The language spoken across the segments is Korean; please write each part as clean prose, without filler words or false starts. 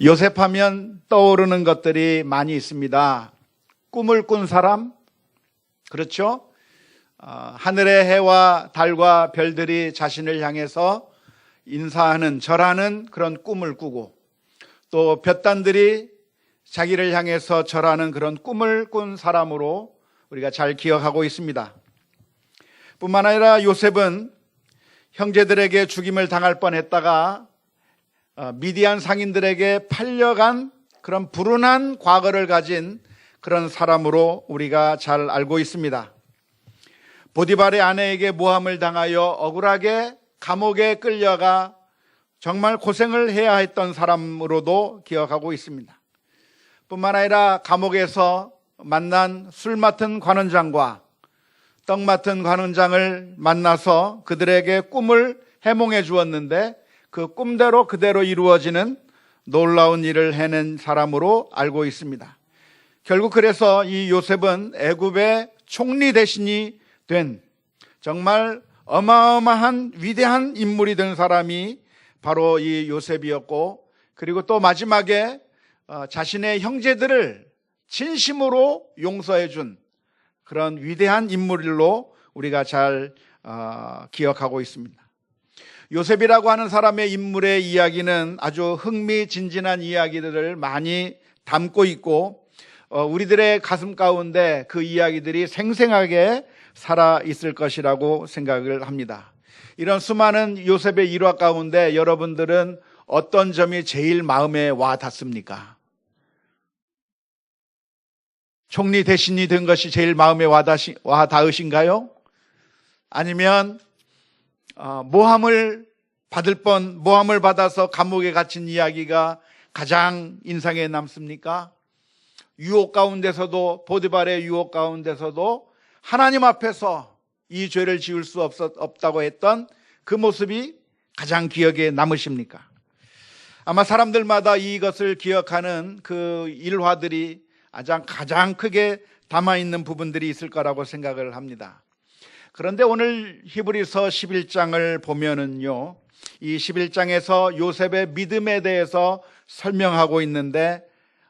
요셉하면 떠오르는 것들이 많이 있습니다. 꿈을 꾼 사람, 그렇죠? 하늘의 해와 달과 별들이 자신을 향해서 인사하는, 절하는 그런 꿈을 꾸고, 또 볕단들이 자기를 향해서 절하는 그런 꿈을 꾼 사람으로 우리가 잘 기억하고 있습니다. 뿐만 아니라 요셉은 형제들에게 죽임을 당할 뻔했다가 미디안 상인들에게 팔려간 그런 불운한 과거를 가진 그런 사람으로 우리가 잘 알고 있습니다. 보디발의 아내에게 모함을 당하여 억울하게 감옥에 끌려가 정말 고생을 해야 했던 사람으로도 기억하고 있습니다. 뿐만 아니라 감옥에서 만난 술 맡은 관원장과 떡 맡은 관원장을 만나서 그들에게 꿈을 해몽해 주었는데 그 꿈대로 그대로 이루어지는 놀라운 일을 해낸 사람으로 알고 있습니다. 결국 그래서 이 요셉은 애굽의 총리 대신이 된 정말 어마어마한 위대한 인물이 된 사람이 바로 이 요셉이었고, 그리고 또 마지막에 자신의 형제들을 진심으로 용서해 준 그런 위대한 인물로 우리가 잘 기억하고 있습니다. 요셉이라고 하는 사람의 인물의 이야기는 아주 흥미진진한 이야기들을 많이 담고 있고, 우리들의 가슴 가운데 그 이야기들이 생생하게 살아 있을 것이라고 생각을 합니다. 이런 수많은 요셉의 일화 가운데 여러분들은 어떤 점이 제일 마음에 와 닿습니까? 총리 대신이 된 것이 제일 마음에 와 닿으신가요? 아니면 모함을 받아서 감옥에 갇힌 이야기가 가장 인상에 남습니까? 유혹 가운데서도, 보디발의 유혹 가운데서도 하나님 앞에서 이 죄를 지을 수 없다고 했던 그 모습이 가장 기억에 남으십니까? 아마 사람들마다 이것을 기억하는 그 일화들이 가장 크게 담아있는 부분들이 있을 거라고 생각을 합니다. 그런데 오늘 히브리서 11장을 보면은요, 이 11장에서 요셉의 믿음에 대해서 설명하고 있는데,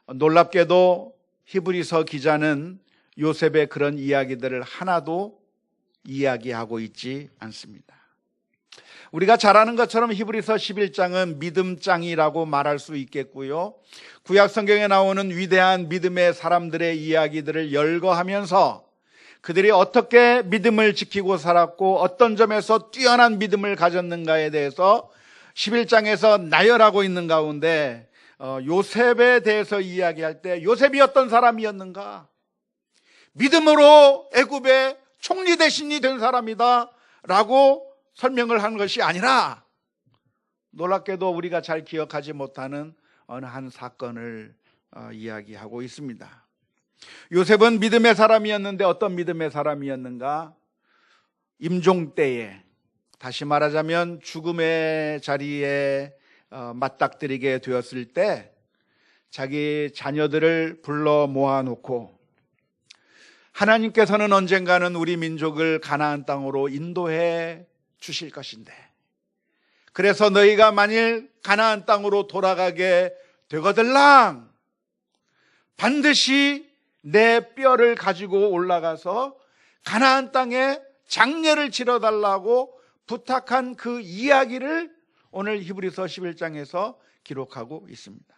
놀랍게도 히브리서 기자는 요셉의 그런 이야기들을 하나도 이야기하고 있지 않습니다. 우리가 잘 아는 것처럼 히브리서 11장은 믿음장이라고 말할 수 있겠고요, 구약 성경에 나오는 위대한 믿음의 사람들의 이야기들을 열거하면서 그들이 어떻게 믿음을 지키고 살았고 어떤 점에서 뛰어난 믿음을 가졌는가에 대해서 11장에서 나열하고 있는 가운데 요셉에 대해서 이야기할 때 요셉이 어떤 사람이었는가? 믿음으로 애굽의 총리 대신이 된 사람이다 라고 설명을 하는 것이 아니라, 놀랍게도 우리가 잘 기억하지 못하는 어느 한 사건을 이야기하고 있습니다. 요셉은 믿음의 사람이었는데 어떤 믿음의 사람이었는가? 임종 때에, 다시 말하자면 죽음의 자리에 맞닥뜨리게 되었을 때 자기 자녀들을 불러 모아놓고, 하나님께서는 언젠가는 우리 민족을 가나안 땅으로 인도해 주실 것인데, 그래서 너희가 만일 가나안 땅으로 돌아가게 되거들랑 반드시 내 뼈를 가지고 올라가서 가나안 땅에 장례를 치러달라고 부탁한 그 이야기를 오늘 히브리서 11장에서 기록하고 있습니다.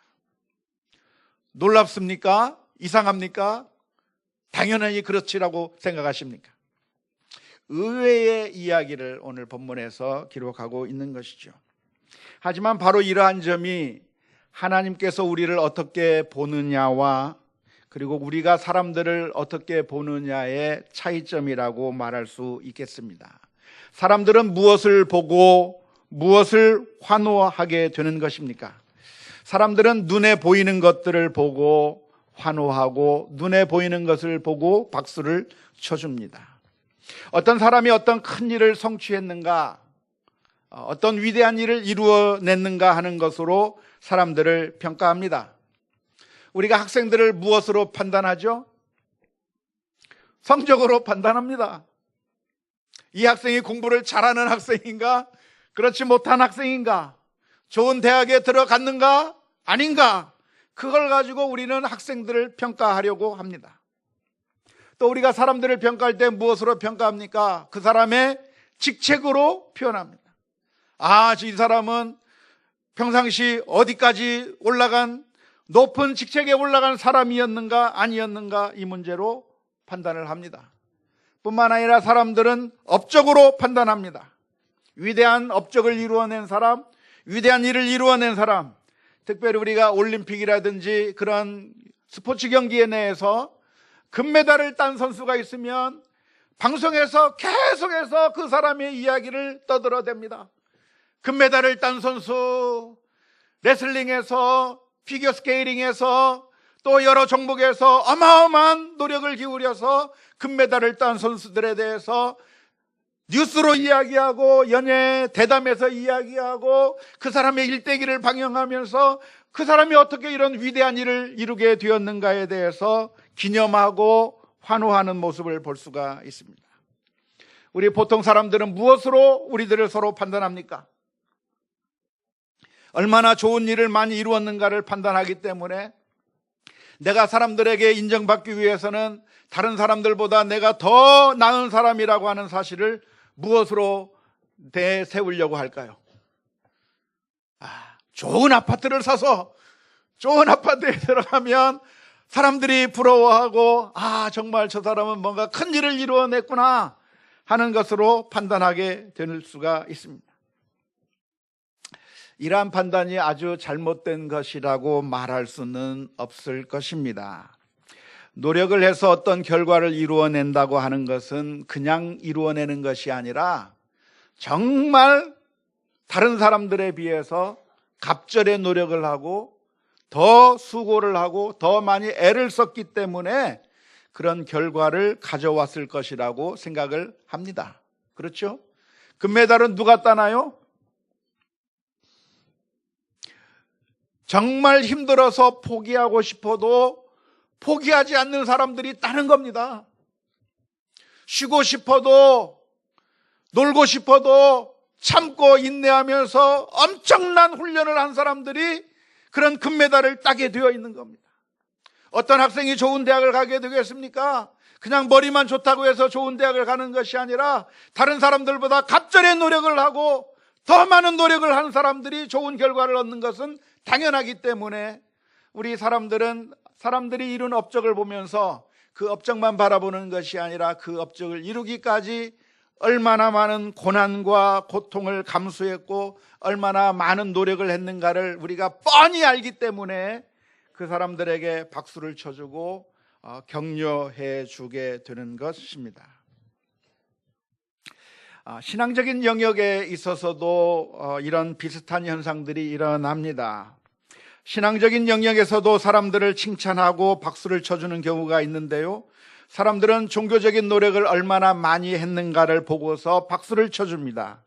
놀랍습니까? 이상합니까? 당연히 그렇지라고 생각하십니까? 의외의 이야기를 오늘 본문에서 기록하고 있는 것이죠. 하지만 바로 이러한 점이 하나님께서 우리를 어떻게 보느냐와 그리고 우리가 사람들을 어떻게 보느냐의 차이점이라고 말할 수 있겠습니다. 사람들은 무엇을 보고 무엇을 환호하게 되는 것입니까? 사람들은 눈에 보이는 것들을 보고 환호하고 눈에 보이는 것을 보고 박수를 쳐줍니다. 어떤 사람이 어떤 큰 일을 성취했는가, 어떤 위대한 일을 이루어냈는가 하는 것으로 사람들을 평가합니다. 우리가 학생들을 무엇으로 판단하죠? 성적으로 판단합니다. 이 학생이 공부를 잘하는 학생인가? 그렇지 못한 학생인가? 좋은 대학에 들어갔는가? 아닌가? 그걸 가지고 우리는 학생들을 평가하려고 합니다. 또 우리가 사람들을 평가할 때 무엇으로 평가합니까? 그 사람의 직책으로 표현합니다. 이 사람은 평상시 어디까지 올라간 높은 직책에 올라간 사람이었는가 아니었는가, 이 문제로 판단을 합니다. 뿐만 아니라 사람들은 업적으로 판단합니다. 위대한 업적을 이루어낸 사람, 위대한 일을 이루어낸 사람, 특별히 우리가 올림픽이라든지 그런 스포츠 경기에 내에서 금메달을 딴 선수가 있으면 방송에서 계속해서 그 사람의 이야기를 떠들어댑니다. 금메달을 딴 선수, 레슬링에서, 피겨스케이팅에서, 또 여러 종목에서 어마어마한 노력을 기울여서 금메달을 딴 선수들에 대해서 뉴스로 이야기하고 연예 대담에서 이야기하고 그 사람의 일대기를 방영하면서 그 사람이 어떻게 이런 위대한 일을 이루게 되었는가에 대해서 기념하고 환호하는 모습을 볼 수가 있습니다. 우리 보통 사람들은 무엇으로 우리들을 서로 판단합니까? 얼마나 좋은 일을 많이 이루었는가를 판단하기 때문에 내가 사람들에게 인정받기 위해서는 다른 사람들보다 내가 더 나은 사람이라고 하는 사실을 무엇으로 대세우려고 할까요? 좋은 아파트를 사서 좋은 아파트에 들어가면 사람들이 부러워하고 정말 저 사람은 뭔가 큰 일을 이루어냈구나 하는 것으로 판단하게 될 수가 있습니다. 이러한 판단이 아주 잘못된 것이라고 말할 수는 없을 것입니다. 노력을 해서 어떤 결과를 이루어낸다고 하는 것은 그냥 이루어내는 것이 아니라 정말 다른 사람들에 비해서 갑절의 노력을 하고 더 수고를 하고 더 많이 애를 썼기 때문에 그런 결과를 가져왔을 것이라고 생각을 합니다. 그렇죠? 금메달은 누가 따나요? 정말 힘들어서 포기하고 싶어도 포기하지 않는 사람들이 따는 겁니다. 쉬고 싶어도, 놀고 싶어도 참고 인내하면서 엄청난 훈련을 한 사람들이 그런 금메달을 따게 되어 있는 겁니다. 어떤 학생이 좋은 대학을 가게 되겠습니까? 그냥 머리만 좋다고 해서 좋은 대학을 가는 것이 아니라 다른 사람들보다 갑절의 노력을 하고 더 많은 노력을 한 사람들이 좋은 결과를 얻는 것은 당연하기 때문에 우리 사람들은 사람들이 이룬 업적을 보면서 그 업적만 바라보는 것이 아니라 그 업적을 이루기까지 얼마나 많은 고난과 고통을 감수했고 얼마나 많은 노력을 했는가를 우리가 뻔히 알기 때문에 그 사람들에게 박수를 쳐주고 격려해 주게 되는 것입니다. 신앙적인 영역에 있어서도 이런 비슷한 현상들이 일어납니다. 신앙적인 영역에서도 사람들을 칭찬하고 박수를 쳐주는 경우가 있는데요, 사람들은 종교적인 노력을 얼마나 많이 했는가를 보고서 박수를 쳐줍니다.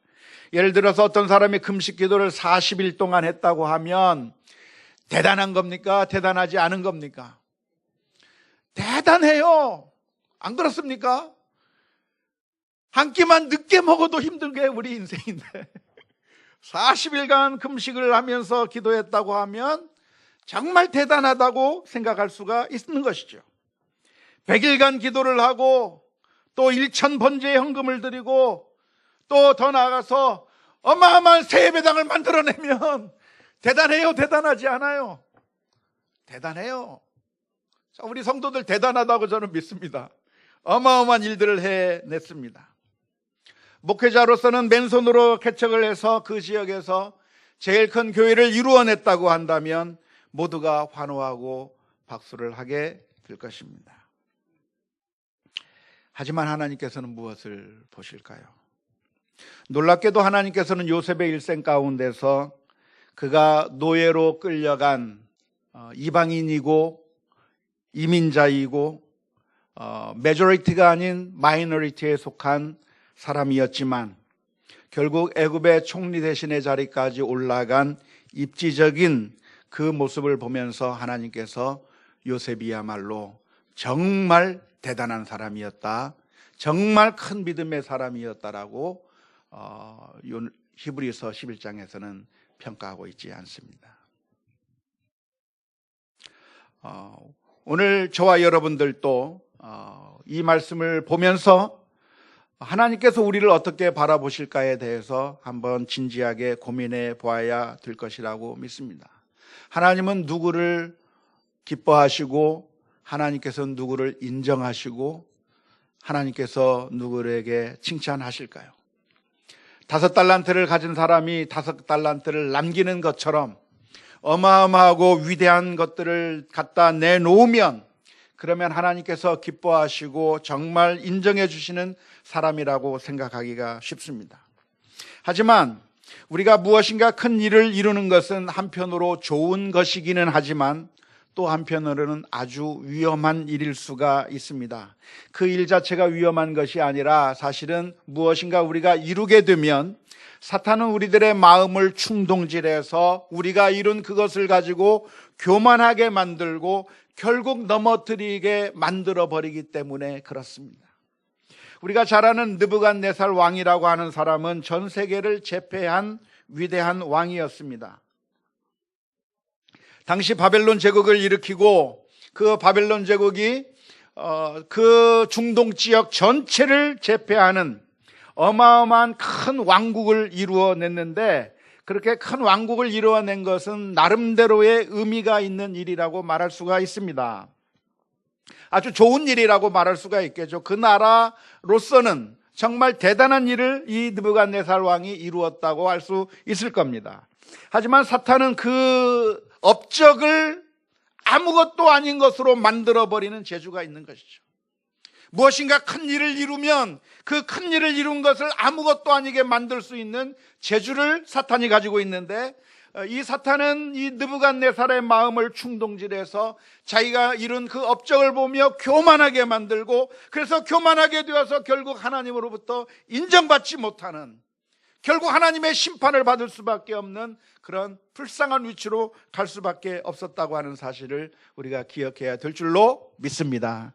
예를 들어서 어떤 사람이 금식 기도를 40일 동안 했다고 하면 대단한 겁니까? 대단하지 않은 겁니까? 대단해요. 안 그렇습니까? 한 끼만 늦게 먹어도 힘든 게 우리 인생인데 40일간 금식을 하면서 기도했다고 하면 정말 대단하다고 생각할 수가 있는 것이죠. 100일간 기도를 하고 또 1000번제의 헌금을 드리고 또 더 나아가서 어마어마한 세배당을 만들어내면 대단해요? 대단하지 않아요? 대단해요. 자, 우리 성도들 대단하다고 저는 믿습니다. 어마어마한 일들을 해냈습니다. 목회자로서는 맨손으로 개척을 해서 그 지역에서 제일 큰 교회를 이루어냈다고 한다면 모두가 환호하고 박수를 하게 될 것입니다. 하지만 하나님께서는 무엇을 보실까요? 놀랍게도 하나님께서는 요셉의 일생 가운데서 그가 노예로 끌려간 이방인이고 이민자이고 메조리티가 아닌 마이너리티에 속한 사람이었지만 결국 애굽의 총리 대신의 자리까지 올라간 입지적인 그 모습을 보면서 하나님께서 요셉이야말로 정말 대단한 사람이었다, 정말 큰 믿음의 사람이었다라고 히브리서 11장에서는 평가하고 있지 않습니다. 오늘 저와 여러분들도 이 말씀을 보면서 하나님께서 우리를 어떻게 바라보실까에 대해서 한번 진지하게 고민해 보아야 될 것이라고 믿습니다. 하나님은 누구를 기뻐하시고, 하나님께서는 누구를 인정하시고, 하나님께서 누구에게 칭찬하실까요? 5달란트를 가진 사람이 5달란트를 남기는 것처럼 어마어마하고 위대한 것들을 갖다 내놓으면, 그러면 하나님께서 기뻐하시고 정말 인정해 주시는 사람이라고 생각하기가 쉽습니다. 하지만 우리가 무엇인가 큰 일을 이루는 것은 한편으로 좋은 것이기는 하지만 또 한편으로는 아주 위험한 일일 수가 있습니다. 그 일 자체가 위험한 것이 아니라 사실은 무엇인가 우리가 이루게 되면 사탄은 우리들의 마음을 충동질해서 우리가 이룬 그것을 가지고 교만하게 만들고 결국 넘어뜨리게 만들어버리기 때문에 그렇습니다. 우리가 잘 아는 느부갓네살 왕이라고 하는 사람은 전 세계를 제패한 위대한 왕이었습니다. 당시 바벨론 제국을 일으키고 그 바벨론 제국이 그 중동 지역 전체를 제패하는 어마어마한 큰 왕국을 이루어냈는데, 그렇게 큰 왕국을 이루어낸 것은 나름대로의 의미가 있는 일이라고 말할 수가 있습니다. 아주 좋은 일이라고 말할 수가 있겠죠. 그 나라로서는 정말 대단한 일을 이 느부갓네살 왕이 이루었다고 할 수 있을 겁니다. 하지만 사탄은 그 업적을 아무것도 아닌 것으로 만들어버리는 재주가 있는 것이죠. 무엇인가 큰 일을 이루면 그 큰 일을 이룬 것을 아무것도 아니게 만들 수 있는 재주를 사탄이 가지고 있는데, 이 사탄은 이 느부갓네살의 마음을 충동질해서 자기가 이룬 그 업적을 보며 교만하게 만들고, 그래서 교만하게 되어서 결국 하나님으로부터 인정받지 못하는, 결국 하나님의 심판을 받을 수밖에 없는 그런 불쌍한 위치로 갈 수밖에 없었다고 하는 사실을 우리가 기억해야 될 줄로 믿습니다.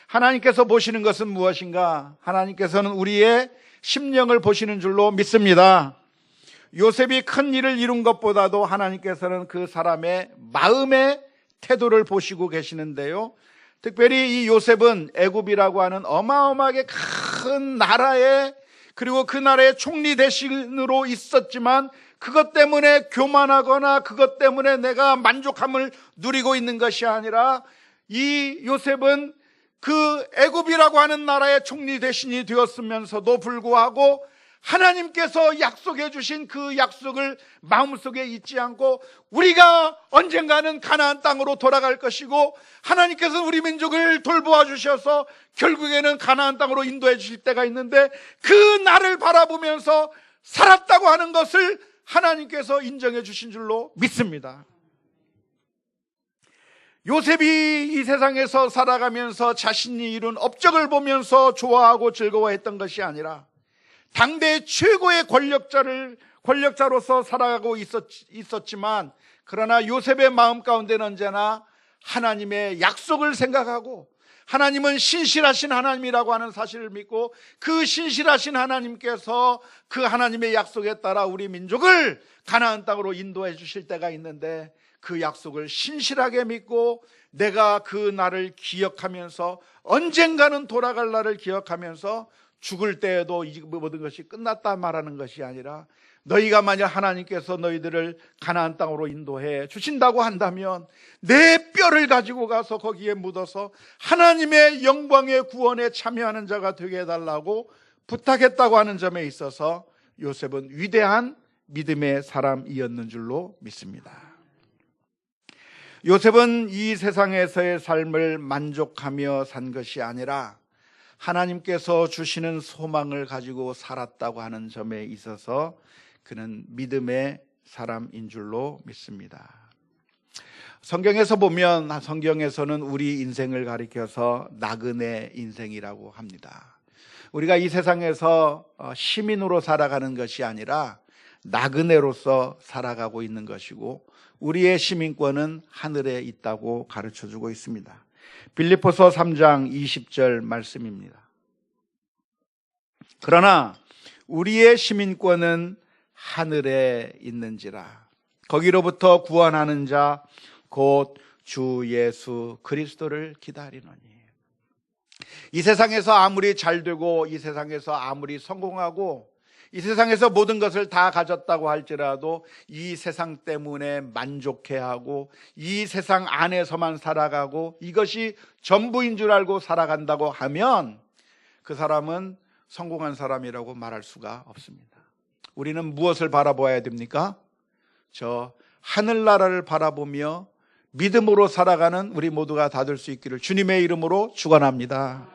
하나님께서 보시는 것은 무엇인가? 하나님께서는 우리의 심령을 보시는 줄로 믿습니다. 요셉이 큰 일을 이룬 것보다도 하나님께서는 그 사람의 마음의 태도를 보시고 계시는데요, 특별히 이 요셉은 애굽이라고 하는 어마어마하게 큰 나라에, 그리고 그 나라의 총리 대신으로 있었지만 그것 때문에 교만하거나 그것 때문에 내가 만족함을 누리고 있는 것이 아니라, 이 요셉은 그 애굽이라고 하는 나라의 총리 대신이 되었으면서도 불구하고 하나님께서 약속해 주신 그 약속을 마음속에 잊지 않고, 우리가 언젠가는 가나안 땅으로 돌아갈 것이고 하나님께서 우리 민족을 돌보아 주셔서 결국에는 가나안 땅으로 인도해 주실 때가 있는데, 그 나를 바라보면서 살았다고 하는 것을 하나님께서 인정해 주신 줄로 믿습니다. 요셉이 이 세상에서 살아가면서 자신이 이룬 업적을 보면서 좋아하고 즐거워했던 것이 아니라 당대 최고의 권력자로서 살아가고 있었지만, 그러나 요셉의 마음 가운데는 언제나 하나님의 약속을 생각하고, 하나님은 신실하신 하나님이라고 하는 사실을 믿고, 그 신실하신 하나님께서 그 하나님의 약속에 따라 우리 민족을 가나안 땅으로 인도해 주실 때가 있는데, 그 약속을 신실하게 믿고 내가 그 날을 기억하면서, 언젠가는 돌아갈 날을 기억하면서 죽을 때에도 이 모든 것이 끝났다 말하는 것이 아니라, 너희가 만약 하나님께서 너희들을 가나안 땅으로 인도해 주신다고 한다면 내 뼈를 가지고 가서 거기에 묻어서 하나님의 영광의 구원에 참여하는 자가 되게 해달라고 부탁했다고 하는 점에 있어서 요셉은 위대한 믿음의 사람이었는 줄로 믿습니다. 요셉은 이 세상에서의 삶을 만족하며 산 것이 아니라 하나님께서 주시는 소망을 가지고 살았다고 하는 점에 있어서 그는 믿음의 사람인 줄로 믿습니다. 성경에서 보면, 성경에서는 우리 인생을 가리켜서 나그네 인생이라고 합니다. 우리가 이 세상에서 시민으로 살아가는 것이 아니라 나그네로서 살아가고 있는 것이고, 우리의 시민권은 하늘에 있다고 가르쳐주고 있습니다. 빌립보서 3장 20절 말씀입니다. 그러나 우리의 시민권은 하늘에 있는지라. 거기로부터 구원하는 자 곧 주 예수 그리스도를 기다리노니. 이 세상에서 아무리 잘되고 이 세상에서 아무리 성공하고 이 세상에서 모든 것을 다 가졌다고 할지라도 이 세상 때문에 만족해하고 이 세상 안에서만 살아가고 이것이 전부인 줄 알고 살아간다고 하면 그 사람은 성공한 사람이라고 말할 수가 없습니다. 우리는 무엇을 바라보아야 됩니까? 저 하늘나라를 바라보며 믿음으로 살아가는 우리 모두가 다 될 수 있기를 주님의 이름으로 축원합니다.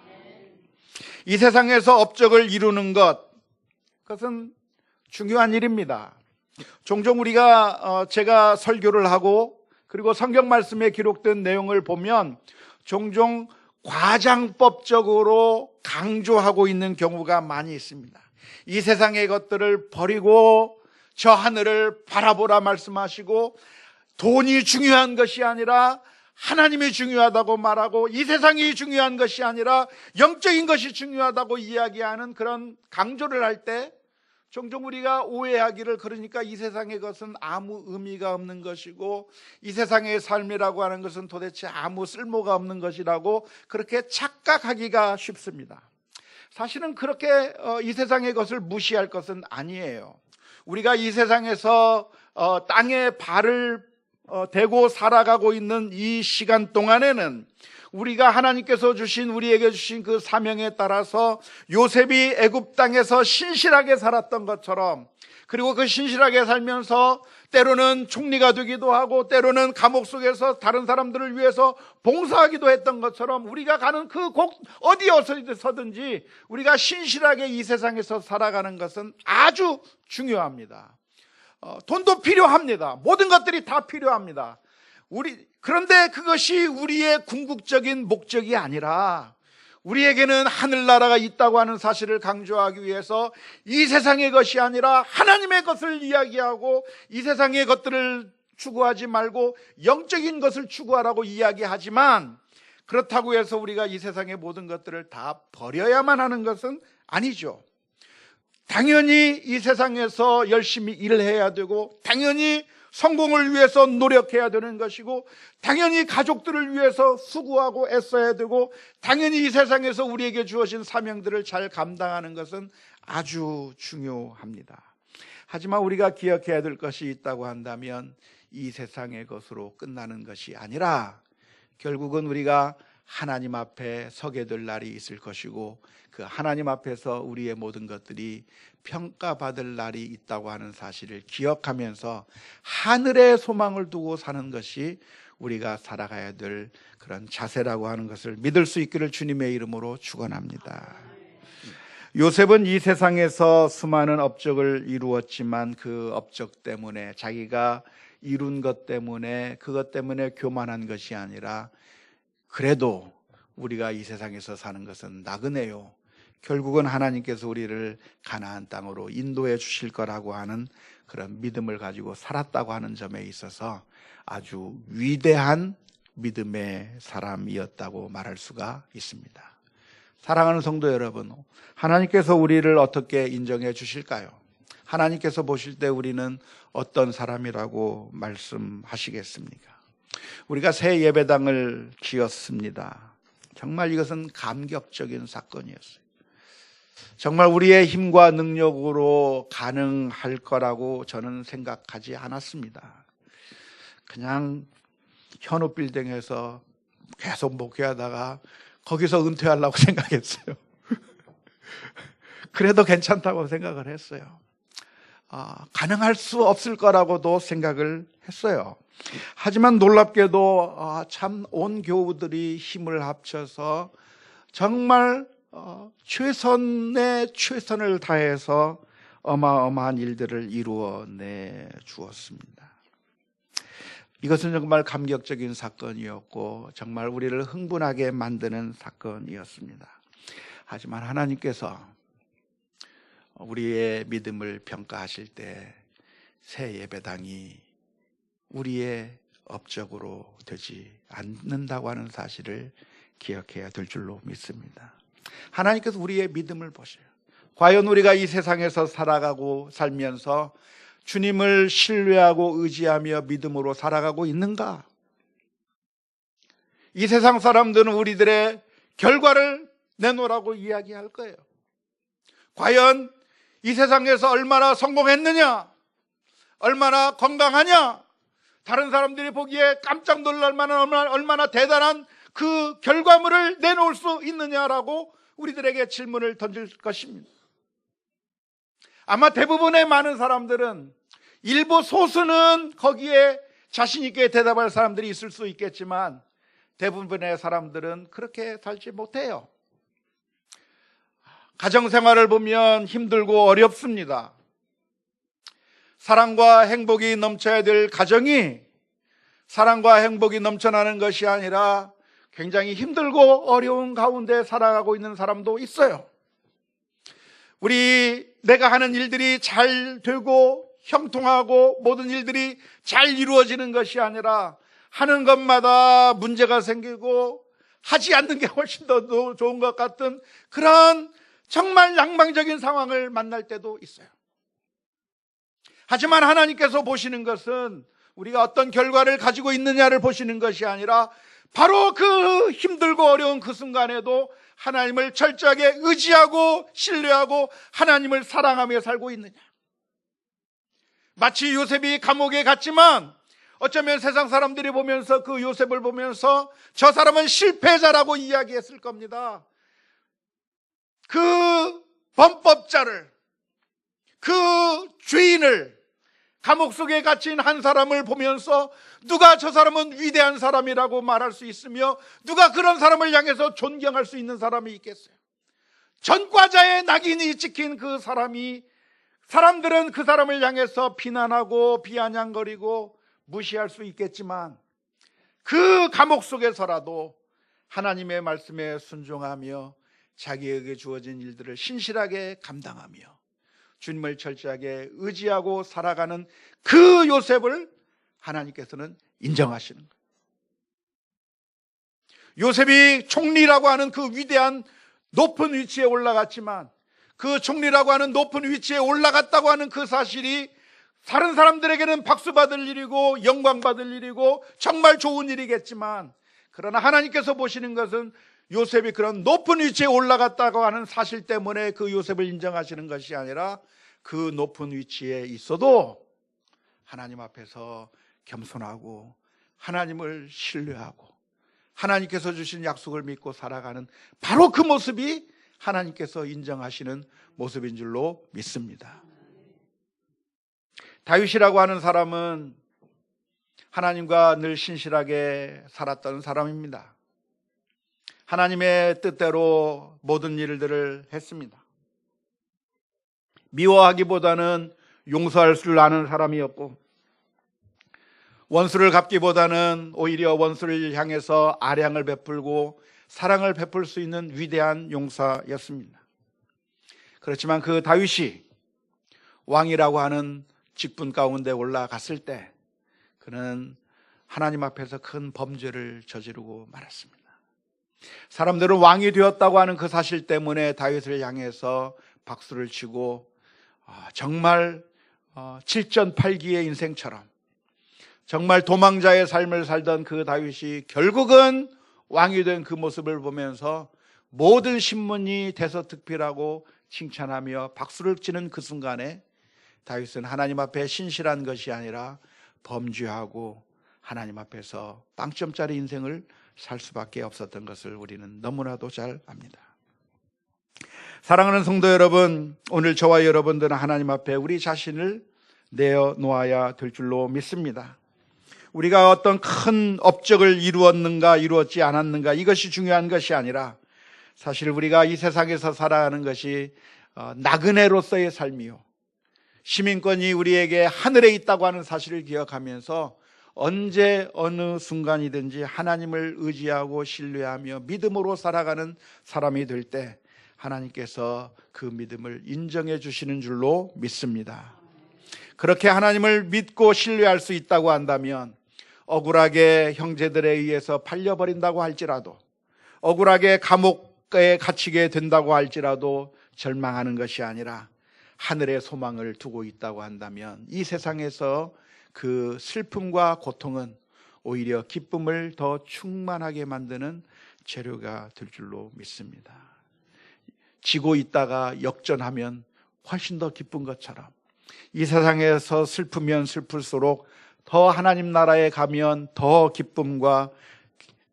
이 세상에서 업적을 이루는 것, 그것은 중요한 일입니다. 종종 우리가 제가 설교를 하고 그리고 성경 말씀에 기록된 내용을 보면 종종 과장법적으로 강조하고 있는 경우가 많이 있습니다. 이 세상의 것들을 버리고 저 하늘을 바라보라 말씀하시고 돈이 중요한 것이 아니라 하나님이 중요하다고 말하고 이 세상이 중요한 것이 아니라 영적인 것이 중요하다고 이야기하는 그런 강조를 할 때 종종 우리가 오해하기를, 그러니까 이 세상의 것은 아무 의미가 없는 것이고 이 세상의 삶이라고 하는 것은 도대체 아무 쓸모가 없는 것이라고 그렇게 착각하기가 쉽습니다. 사실은 그렇게 이 세상의 것을 무시할 것은 아니에요. 우리가 이 세상에서 땅에 발을 대고 살아가고 있는 이 시간 동안에는 우리가 하나님께서 주신, 우리에게 주신 그 사명에 따라서 요셉이 애굽 땅에서 신실하게 살았던 것처럼, 그리고 그 신실하게 살면서 때로는 총리가 되기도 하고 때로는 감옥 속에서 다른 사람들을 위해서 봉사하기도 했던 것처럼 우리가 가는 그 곳 어디서든지 우리가 신실하게 이 세상에서 살아가는 것은 아주 중요합니다. 돈도 필요합니다. 모든 것들이 다 필요합니다. 그런데 그것이 우리의 궁극적인 목적이 아니라 우리에게는 하늘나라가 있다고 하는 사실을 강조하기 위해서 이 세상의 것이 아니라 하나님의 것을 이야기하고 이 세상의 것들을 추구하지 말고 영적인 것을 추구하라고 이야기하지만, 그렇다고 해서 우리가 이 세상의 모든 것들을 다 버려야만 하는 것은 아니죠. 당연히 이 세상에서 열심히 일을 해야 되고 당연히 성공을 위해서 노력해야 되는 것이고 당연히 가족들을 위해서 수고하고 애써야 되고 당연히 이 세상에서 우리에게 주어진 사명들을 잘 감당하는 것은 아주 중요합니다. 하지만 우리가 기억해야 될 것이 있다고 한다면 이 세상의 것으로 끝나는 것이 아니라 결국은 우리가 하나님 앞에 서게 될 날이 있을 것이고 그 하나님 앞에서 우리의 모든 것들이 평가받을 날이 있다고 하는 사실을 기억하면서 하늘의 소망을 두고 사는 것이 우리가 살아가야 될 그런 자세라고 하는 것을 믿을 수 있기를 주님의 이름으로 축원합니다. 요셉은 이 세상에서 수많은 업적을 이루었지만 그 업적 때문에, 자기가 이룬 것 때문에, 그것 때문에 교만한 것이 아니라 그래도 우리가 이 세상에서 사는 것은 나그네요, 결국은 하나님께서 우리를 가나안 땅으로 인도해 주실 거라고 하는 그런 믿음을 가지고 살았다고 하는 점에 있어서 아주 위대한 믿음의 사람이었다고 말할 수가 있습니다. 사랑하는 성도 여러분, 하나님께서 우리를 어떻게 인정해 주실까요? 하나님께서 보실 때 우리는 어떤 사람이라고 말씀하시겠습니까? 우리가 새 예배당을 지었습니다. 정말 이것은 감격적인 사건이었어요. 정말 우리의 힘과 능력으로 가능할 거라고 저는 생각하지 않았습니다. 그냥 현우 빌딩에서 계속 목회하다가 거기서 은퇴하려고 생각했어요. 그래도 괜찮다고 생각을 했어요. 가능할 수 없을 거라고도 생각을 했어요. 하지만 놀랍게도 참 온 교우들이 힘을 합쳐서 정말 최선의 최선을 다해서 어마어마한 일들을 이루어내 주었습니다. 이것은 정말 감격적인 사건이었고 정말 우리를 흥분하게 만드는 사건이었습니다. 하지만 하나님께서 우리의 믿음을 평가하실 때 새 예배당이 우리의 업적으로 되지 않는다고 하는 사실을 기억해야 될 줄로 믿습니다. 하나님께서 우리의 믿음을 보셔요. 과연 우리가 이 세상에서 살아가고 살면서 주님을 신뢰하고 의지하며 믿음으로 살아가고 있는가? 이 세상 사람들은 우리들의 결과를 내놓으라고 이야기할 거예요. 과연 이 세상에서 얼마나 성공했느냐, 얼마나 건강하냐, 다른 사람들이 보기에 깜짝 놀랄 만한 얼마나 대단한 그 결과물을 내놓을 수 있느냐라고 우리들에게 질문을 던질 것입니다. 아마 대부분의 많은 사람들은 일부 소수는 거기에 자신 있게 대답할 사람들이 있을 수 있겠지만 대부분의 사람들은 그렇게 살지 못해요. 가정생활을 보면 힘들고 어렵습니다. 사랑과 행복이 넘쳐야 될 가정이 사랑과 행복이 넘쳐나는 것이 아니라 굉장히 힘들고 어려운 가운데 살아가고 있는 사람도 있어요. 내가 하는 일들이 잘 되고 형통하고 모든 일들이 잘 이루어지는 것이 아니라 하는 것마다 문제가 생기고 하지 않는 게 훨씬 더 좋은 것 같은 그런 정말 낭망적인 상황을 만날 때도 있어요. 하지만 하나님께서 보시는 것은 우리가 어떤 결과를 가지고 있느냐를 보시는 것이 아니라 바로 그 힘들고 어려운 그 순간에도 하나님을 철저하게 의지하고 신뢰하고 하나님을 사랑하며 살고 있느냐. 마치 요셉이 감옥에 갔지만 어쩌면 세상 사람들이 보면서 그 요셉을 보면서 저 사람은 실패자라고 이야기했을 겁니다. 그 범법자를, 그 죄인을, 감옥 속에 갇힌 한 사람을 보면서 누가 저 사람은 위대한 사람이라고 말할 수 있으며 누가 그런 사람을 향해서 존경할 수 있는 사람이 있겠어요? 전과자의 낙인이 찍힌 그 사람이, 사람들은 그 사람을 향해서 비난하고 비아냥거리고 무시할 수 있겠지만 그 감옥 속에서라도 하나님의 말씀에 순종하며 자기에게 주어진 일들을 신실하게 감당하며 주님을 철저하게 의지하고 살아가는 그 요셉을 하나님께서는 인정하시는 거예요. 요셉이 총리라고 하는 그 위대한 높은 위치에 올라갔지만 그 총리라고 하는 높은 위치에 올라갔다고 하는 그 사실이 다른 사람들에게는 박수 받을 일이고 영광 받을 일이고 정말 좋은 일이겠지만 그러나 하나님께서 보시는 것은 요셉이 그런 높은 위치에 올라갔다고 하는 사실 때문에 그 요셉을 인정하시는 것이 아니라 그 높은 위치에 있어도 하나님 앞에서 겸손하고 하나님을 신뢰하고 하나님께서 주신 약속을 믿고 살아가는 바로 그 모습이 하나님께서 인정하시는 모습인 줄로 믿습니다. 다윗이라고 하는 사람은 하나님과 늘 신실하게 살았던 사람입니다. 하나님의 뜻대로 모든 일들을 했습니다. 미워하기보다는 용서할 줄 아는 사람이었고 원수를 갚기보다는 오히려 원수를 향해서 아량을 베풀고 사랑을 베풀 수 있는 위대한 용사였습니다. 그렇지만 그 다윗이 왕이라고 하는 직분 가운데 올라갔을 때 그는 하나님 앞에서 큰 범죄를 저지르고 말았습니다. 사람들은 왕이 되었다고 하는 그 사실 때문에 다윗을 향해서 박수를 치고 정말 7전8기의 인생처럼 정말 도망자의 삶을 살던 그 다윗이 결국은 왕이 된 그 모습을 보면서 모든 신문이 대서특필하고 칭찬하며 박수를 치는 그 순간에 다윗은 하나님 앞에 신실한 것이 아니라 범죄하고 하나님 앞에서 빵점짜리 인생을 살 수밖에 없었던 것을 우리는 너무나도 잘 압니다. 사랑하는 성도 여러분, 오늘 저와 여러분들은 하나님 앞에 우리 자신을 내어놓아야 될 줄로 믿습니다. 우리가 어떤 큰 업적을 이루었는가 이루었지 않았는가 이것이 중요한 것이 아니라 사실 우리가 이 세상에서 살아가는 것이 나그네로서의 삶이요, 시민권이 우리에게 하늘에 있다고 하는 사실을 기억하면서 언제 어느 순간이든지 하나님을 의지하고 신뢰하며 믿음으로 살아가는 사람이 될 때 하나님께서 그 믿음을 인정해 주시는 줄로 믿습니다. 그렇게 하나님을 믿고 신뢰할 수 있다고 한다면 억울하게 형제들에 의해서 팔려버린다고 할지라도 억울하게 감옥에 갇히게 된다고 할지라도 절망하는 것이 아니라 하늘의 소망을 두고 있다고 한다면 이 세상에서 그 슬픔과 고통은 오히려 기쁨을 더 충만하게 만드는 재료가 될 줄로 믿습니다. 지고 있다가 역전하면 훨씬 더 기쁜 것처럼, 이 세상에서 슬프면 슬플수록 더 하나님 나라에 가면 더 기쁨과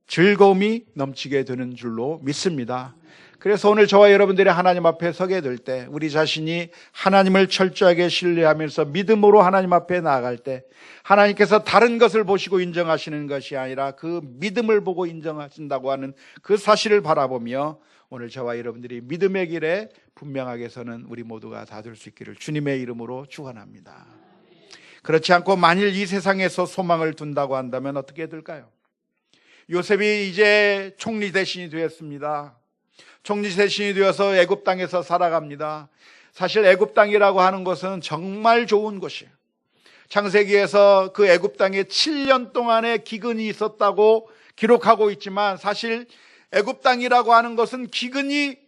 즐거움이 넘치게 되는 줄로 믿습니다. 그래서 오늘 저와 여러분들이 하나님 앞에 서게 될 때, 우리 자신이 하나님을 철저하게 신뢰하면서 믿음으로 하나님 앞에 나아갈 때, 하나님께서 다른 것을 보시고 인정하시는 것이 아니라 그 믿음을 보고 인정하신다고 하는 그 사실을 바라보며, 오늘 저와 여러분들이 믿음의 길에 분명하게 서는 우리 모두가 다 될 수 있기를 주님의 이름으로 축원합니다. 그렇지 않고 만일 이 세상에서 소망을 둔다고 한다면 어떻게 될까요? 요셉이 이제 총리 대신이 되었습니다. 총리 대신이 되어서 애굽 땅에서 살아갑니다. 사실 애굽 땅이라고 하는 것은 정말 좋은 곳이에요. 창세기에서 그 애굽 땅에 7년 동안의 기근이 있었다고 기록하고 있지만, 사실 애굽 땅이라고 하는 것은 기근이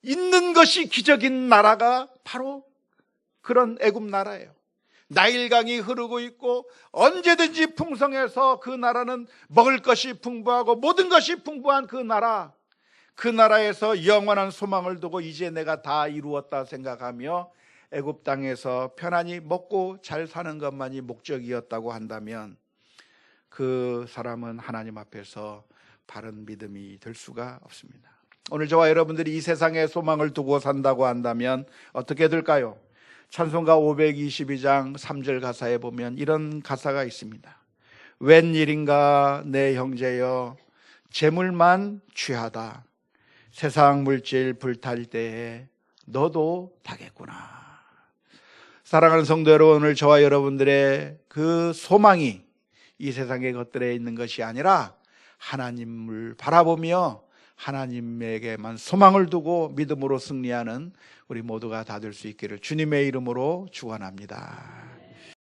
있는 것이 기적인 나라가 바로 그런 애굽 나라예요. 나일강이 흐르고 있고 언제든지 풍성해서 그 나라는 먹을 것이 풍부하고 모든 것이 풍부한 그 나라, 그 나라에서 영원한 소망을 두고 이제 내가 다 이루었다 생각하며 애굽 땅에서 편안히 먹고 잘 사는 것만이 목적이었다고 한다면, 그 사람은 하나님 앞에서 바른 믿음이 될 수가 없습니다. 오늘 저와 여러분들이 이 세상에 소망을 두고 산다고 한다면 어떻게 될까요? 찬송가 522장 3절 가사에 보면 이런 가사가 있습니다. 웬일인가 내 형제여 재물만 취하다, 세상 물질 불탈 때에 너도 타겠구나. 사랑하는 성도 여러분, 오늘 저와 여러분들의 그 소망이 이 세상의 것들에 있는 것이 아니라 하나님을 바라보며 하나님에게만 소망을 두고 믿음으로 승리하는 우리 모두가 다 될 수 있기를 주님의 이름으로 축원합니다.